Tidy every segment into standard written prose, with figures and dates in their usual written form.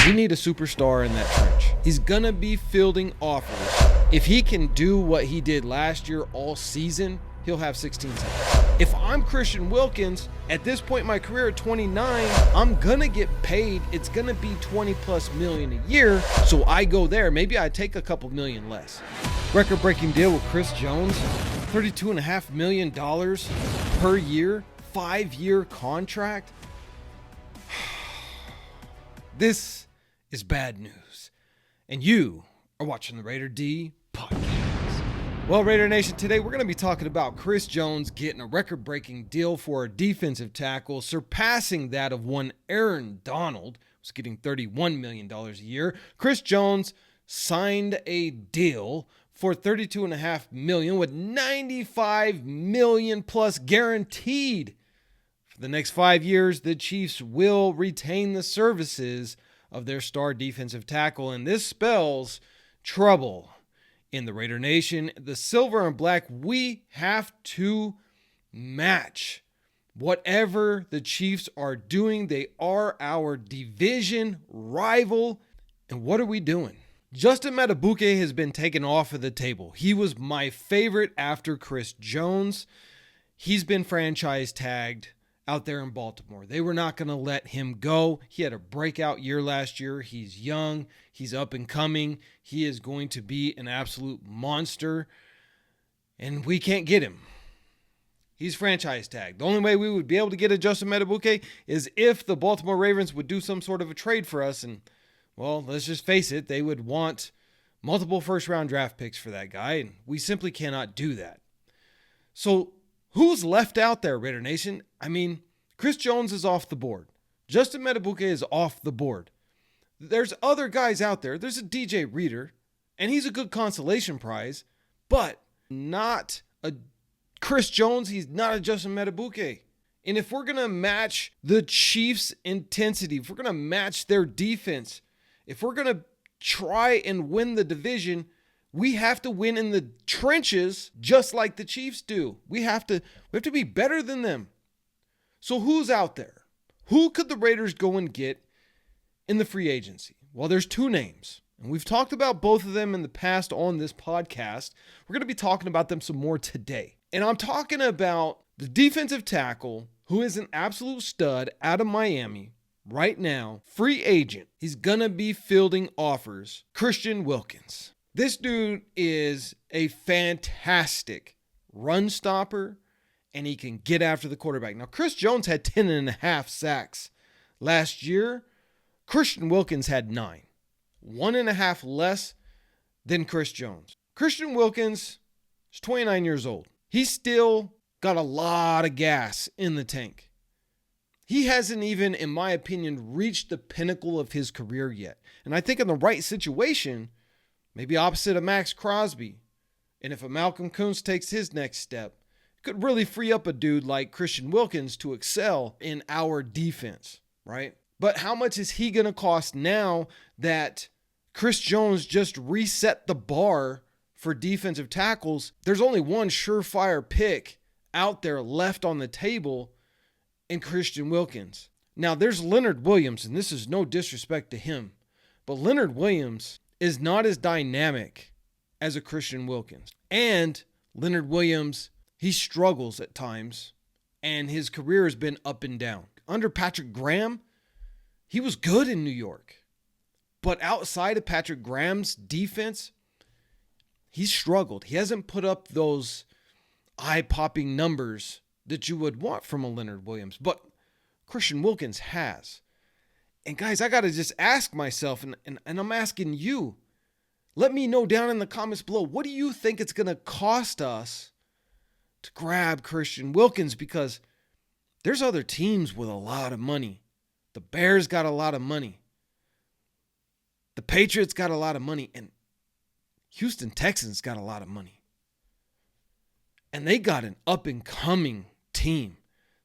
We need a superstar in that trench. He's going to be fielding offers. If he can do what he did last year all season, he'll have 16 sacks. If I'm Christian Wilkins, at this point in my career at 29, I'm going to get paid. It's going to be 20 plus million a year. So I go there. Maybe I take a couple million less. Record-breaking deal with Chris Jones, $32.5 million per year, 5-year contract. This is bad news. And you are watching the Raider D Podcast. Well, Raider Nation, today we're going to be talking about Chris Jones getting a record-breaking deal for a defensive tackle, surpassing that of one Aaron Donald, who's getting $31 million a year. Chris Jones signed a deal for $32.5 million with $95 million plus guaranteed. For the next 5 years, the Chiefs will retain the services of their star defensive tackle, and this spells trouble in the Raider Nation. The silver and black, we have to match whatever the Chiefs are doing. They are our division rival. And what are we doing? Justin Madubuike has been taken off of the table. He was my favorite after Chris Jones. He's been franchise tagged out there in Baltimore. They were not going to let him go. He had a breakout year last year. He's young. He's up and coming. He is going to be an absolute monster. And we can't get him. He's franchise tagged. The only way we would be able to get a Justin Madubuike is if the Baltimore Ravens would do some sort of a trade for us. And, well, let's just face it, they would want multiple first-round draft picks for that guy. And we simply cannot do that. So, who's left out there, Raider Nation? I mean, Chris Jones is off the board. Justin Madubuike is off the board. There's other guys out there. There's a DJ Reader, and he's a good consolation prize, but not a Chris Jones. He's not a Justin Madubuike. And if we're going to match the Chiefs' intensity, if we're going to match their defense, if we're going to try and win the division, we have to win in the trenches just like the Chiefs do. We have to be better than them. So who's out there? Who could the Raiders go and get in the free agency? Well, there's two names, and we've talked about both of them in the past on this podcast. We're going to be talking about them some more today. And I'm talking about the defensive tackle who is an absolute stud out of Miami right now, free agent. He's going to be fielding offers, Christian Wilkins. This dude is a fantastic run stopper, and he can get after the quarterback. Now, Chris Jones had 10.5 sacks last year. Christian Wilkins had 9. 1.5 less than Chris Jones. Christian Wilkins is 29 years old. He's still got a lot of gas in the tank. He hasn't even, in my opinion, reached the pinnacle of his career yet. And I think in the right situation, maybe opposite of Max Crosby, and if a Malcolm Kuntz takes his next step, it could really free up a dude like Christian Wilkins to excel in our defense, right? But how much is he going to cost now that Chris Jones just reset the bar for defensive tackles? There's only one surefire pick out there left on the table in Christian Wilkins. Now, there's Leonard Williams, and this is no disrespect to him, but Leonard Williams is not as dynamic as a Christian Wilkins. And Leonard Williams, he struggles at times, and his career has been up and down. Under Patrick Graham, he was good in New York. But outside of Patrick Graham's defense, he's struggled. He hasn't put up those eye-popping numbers that you would want from a Leonard Williams. But Christian Wilkins has. And guys, I got to just ask myself, and I'm asking you, let me know down in the comments below, what do you think it's going to cost us to grab Christian Wilkins? Because there's other teams with a lot of money. The Bears got a lot of money. The Patriots got a lot of money. And Houston Texans got a lot of money. And they got an up-and-coming team.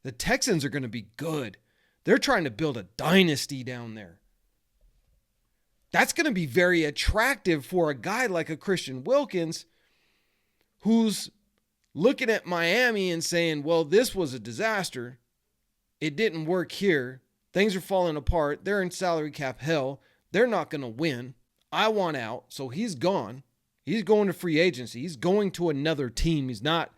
The Texans are going to be good. They're trying to build a dynasty down there. That's going to be very attractive for a guy like a Christian Wilkins who's looking at Miami and saying, well, this was a disaster. It didn't work here. Things are falling apart. They're in salary cap hell. They're not going to win. I want out, so he's gone. He's going to free agency. He's going to another team. He's not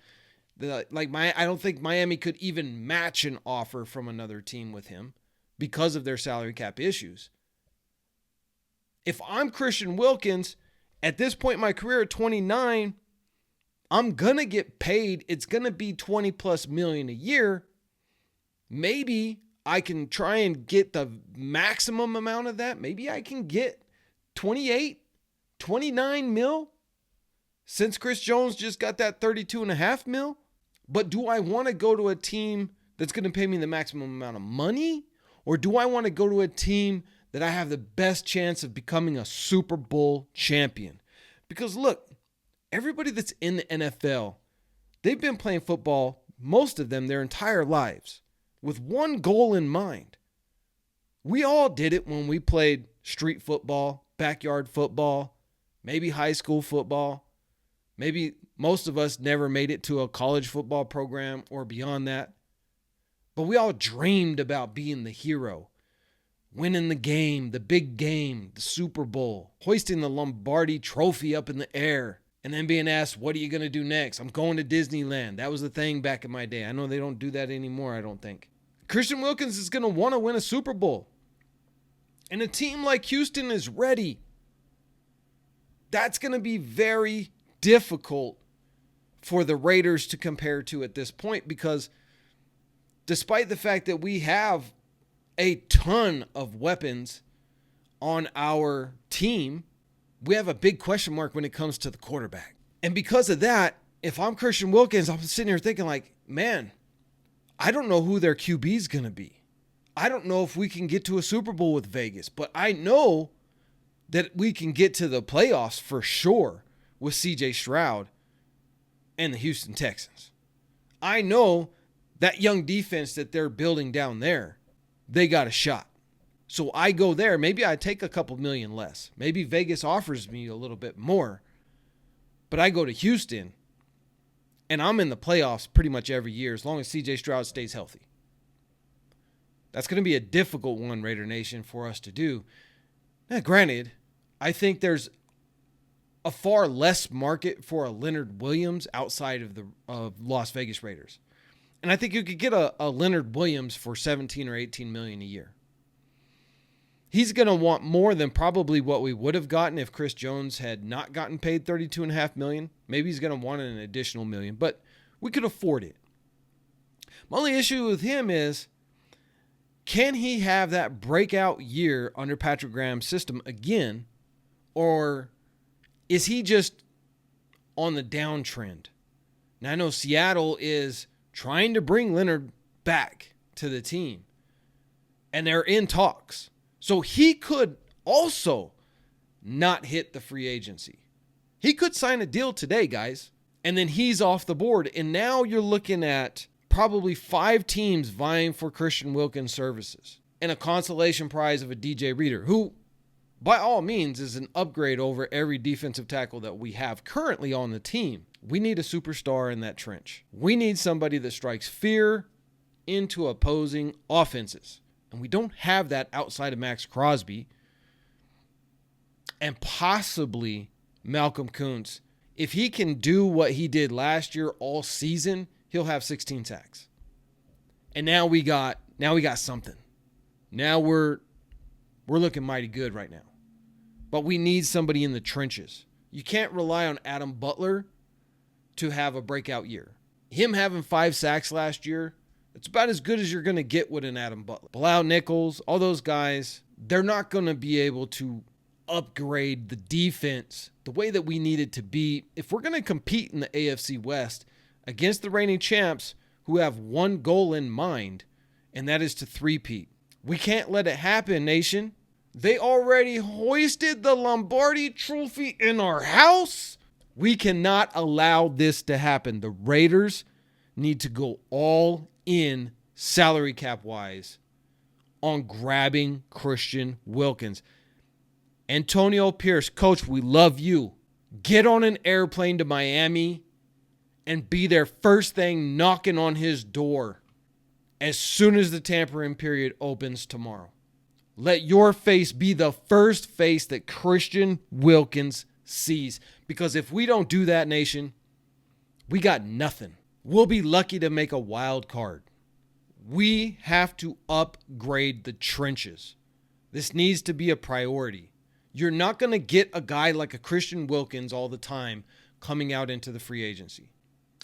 I don't think Miami could even match an offer from another team with him because of their salary cap issues. If I'm Christian Wilkins, at this point in my career at 29, I'm going to get paid. It's going to be 20 plus million a year. Maybe I can try and get the maximum amount of that. Maybe I can get 28, 29 mil since Chris Jones just got that 32.5 mil. But do I want to go to a team that's going to pay me the maximum amount of money? Or do I want to go to a team that I have the best chance of becoming a Super Bowl champion? Because look, everybody that's in the NFL, they've been playing football, most of them, their entire lives, with one goal in mind. We all did it when we played street football, backyard football, maybe high school football. Maybe most of us never made it to a college football program or beyond that. But we all dreamed about being the hero, winning the game, the big game, the Super Bowl, hoisting the Lombardi trophy up in the air, and then being asked, what are you going to do next? I'm going to Disneyland. That was the thing back in my day. I know they don't do that anymore, I don't think. Christian Wilkins is going to want to win a Super Bowl. And a team like Houston is ready. That's going to be very difficult for the Raiders to compare to at this point, because despite the fact that we have a ton of weapons on our team, we have a big question mark when it comes to the quarterback. And because of that, if I'm Christian Wilkins, I'm sitting here thinking like, man, I don't know who their QB is going to be. I don't know if we can get to a Super Bowl with Vegas, but I know that we can get to the playoffs for sure with CJ Stroud and the Houston Texans. I know that young defense that they're building down there, they got a shot. So I go there. Maybe I take a couple million less. Maybe Vegas offers me a little bit more. But I go to Houston, and I'm in the playoffs pretty much every year as long as CJ Stroud stays healthy. That's going to be a difficult one, Raider Nation, for us to do. Now, granted, I think there's a far less market for a Leonard Williams outside of the Las Vegas Raiders. And I think you could get a Leonard Williams for 17 or 18 million a year. He's going to want more than probably what we would have gotten if Chris Jones had not gotten paid $32.5 million. Maybe he's going to want an additional million, but we could afford it. My only issue with him is, can he have that breakout year under Patrick Graham's system again, or is he just on the downtrend? Now, I know Seattle is trying to bring Leonard back to the team, and they're in talks. So he could also not hit the free agency. He could sign a deal today, guys, and then he's off the board. And now you're looking at probably 5 teams vying for Christian Wilkins' services and a consolation prize of a DJ Reader, who, by all means, is an upgrade over every defensive tackle that we have currently on the team. We need a superstar in that trench. We need somebody that strikes fear into opposing offenses. And we don't have that outside of Max Crosby and possibly Malcolm Kuntz. If he can do what he did last year all season, he'll have 16 sacks. And now we got something. Now we're looking mighty good right now. But we need somebody in the trenches. You can't rely on Adam Butler to have a breakout year. Him having 5 sacks last year, it's about as good as you're going to get with an Adam Butler. Bilal Nichols, all those guys, they're not going to be able to upgrade the defense the way that we need it to be if we're going to compete in the AFC West against the reigning champs who have one goal in mind, and that is to three-peat. We can't let it happen, nation. They already hoisted the Lombardi trophy in our house. We cannot allow this to happen. The Raiders need to go all in salary cap wise on grabbing Christian Wilkins. Antonio Pierce, coach, we love you. Get on an airplane to Miami and be there first thing knocking on his door as soon as the tampering period opens tomorrow. Let your face be the first face that Christian Wilkins sees. Because if we don't do that, nation, we got nothing. We'll be lucky to make a wild card. We have to upgrade the trenches. This needs to be a priority. You're not going to get a guy like a Christian Wilkins all the time coming out into the free agency.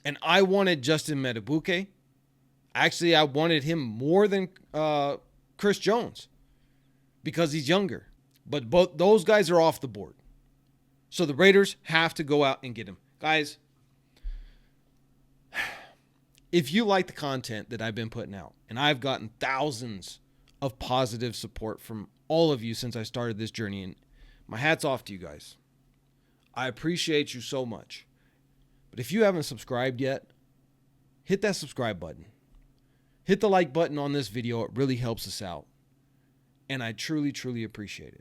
And I wanted Justin Metabuke. Actually, I wanted him more than Chris Jones because he's younger. But both those guys are off the board. So the Raiders have to go out and get him. Guys, if you like the content that I've been putting out, and I've gotten thousands of positive support from all of you since I started this journey, and my hat's off to you guys. I appreciate you so much. But if you haven't subscribed yet, hit that subscribe button. Hit the like button on this video. It really helps us out. And I truly, truly appreciate it.